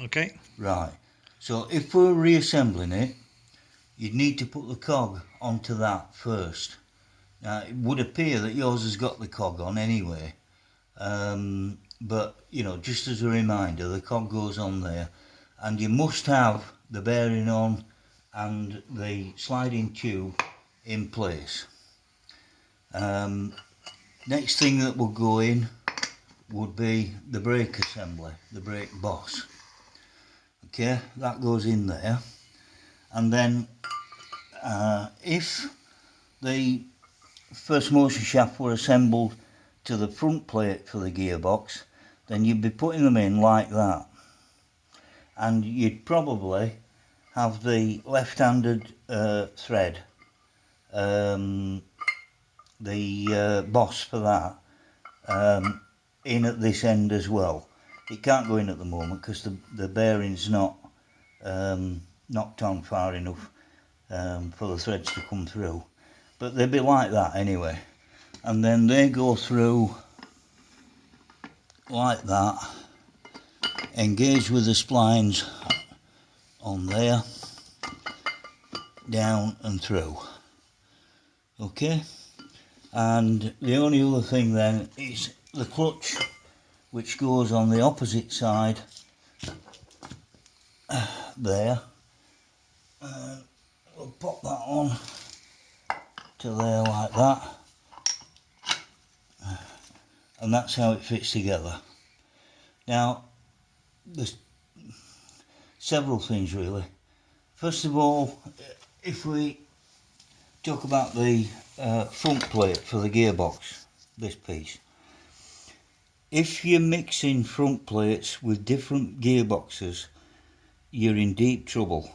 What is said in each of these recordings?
Okay. Right. So if we're reassembling it, you'd need to put the cog onto that first. Now it would appear that yours has got the cog on anyway, but you know, just as a reminder, the cog goes on there, and you must have the bearing on and the sliding tube in place. Next thing that will go in would be the brake assembly, the brake boss. Okay, that goes in there, and then if the first motion shaft were assembled to the front plate for the gearbox, then you'd be putting them in like that, and you'd probably have the left-handed thread, the boss for that, in at this end as well. It can't go in at the moment because the bearing's not knocked on far enough for the threads to come through, but they'd be like that anyway, and then they go through like that, engage with the splines on there, down and through. Okay, and the only other thing then is the clutch, which goes on the opposite side there. We'll pop that on to there like that, and that's how it fits together. Now there's several things really. First of all, if we talk about the front plate for the gearbox, this piece, if you're mixing front plates with different gearboxes, you're in deep trouble.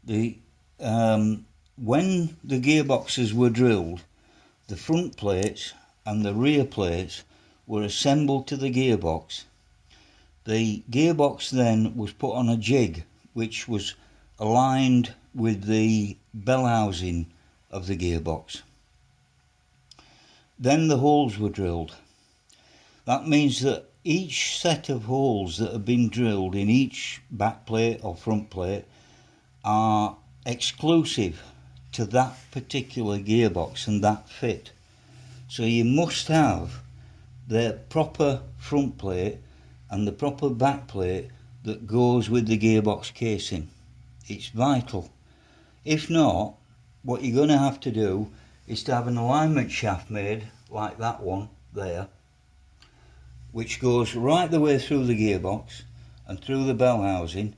When the gearboxes were drilled, the front plates and the rear plates were assembled to the gearbox. The gearbox then was put on a jig which was aligned with the bell housing of the gearbox. Then the holes were drilled. That means that each set of holes that have been drilled in each back plate or front plate are exclusive to that particular gearbox and that fit. So you must have the proper front plate and the proper back plate that goes with the gearbox casing. It's vital. If not, what you're going to have to do is to have an alignment shaft made like that one there, which goes right the way through the gearbox and through the bell housing,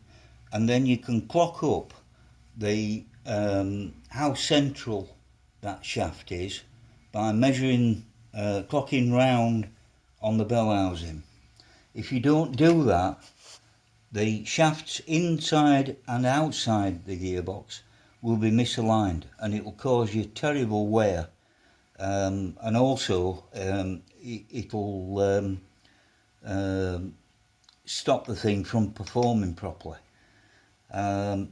and then you can clock up the how central that shaft is by measuring, clocking round on the bell housing. If you don't do that, the shafts inside and outside the gearbox will be misaligned, and it will cause you terrible wear, and also it'll stop the thing from performing properly.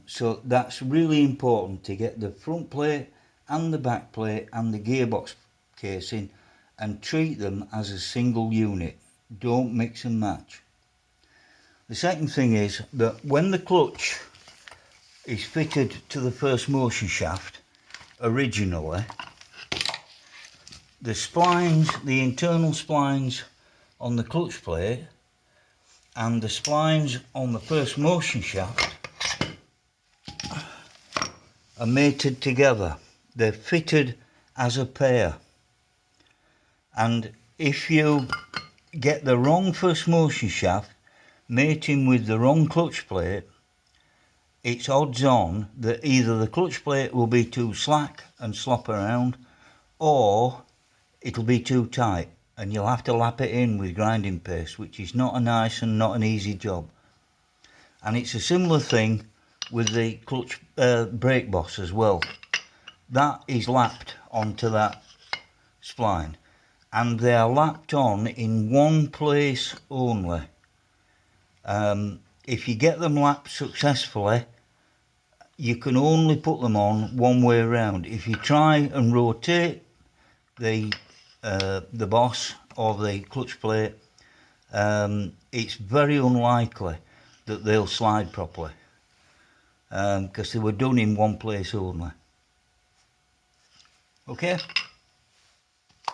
So that's really important, to get the front plate and the back plate and the gearbox casing and treat them as a single unit. Don't mix and match. The second thing is that when the clutch is fitted to the first motion shaft originally, the splines, the internal splines on the clutch plate and the splines on the first motion shaft are mated together. They're fitted as a pair, and if you get the wrong first motion shaft mating with the wrong clutch plate, it's odds on that either the clutch plate will be too slack and slop around, or it'll be too tight and you'll have to lap it in with grinding paste, which is not a nice and not an easy job. And it's a similar thing with the clutch brake boss as well. That is lapped onto that spline, and they are lapped on in one place only. If you get them lapped successfully, you can only put them on one way around. If you try and rotate the boss or the clutch plate, it's very unlikely that they'll slide properly, because they were done in one place only. Okay.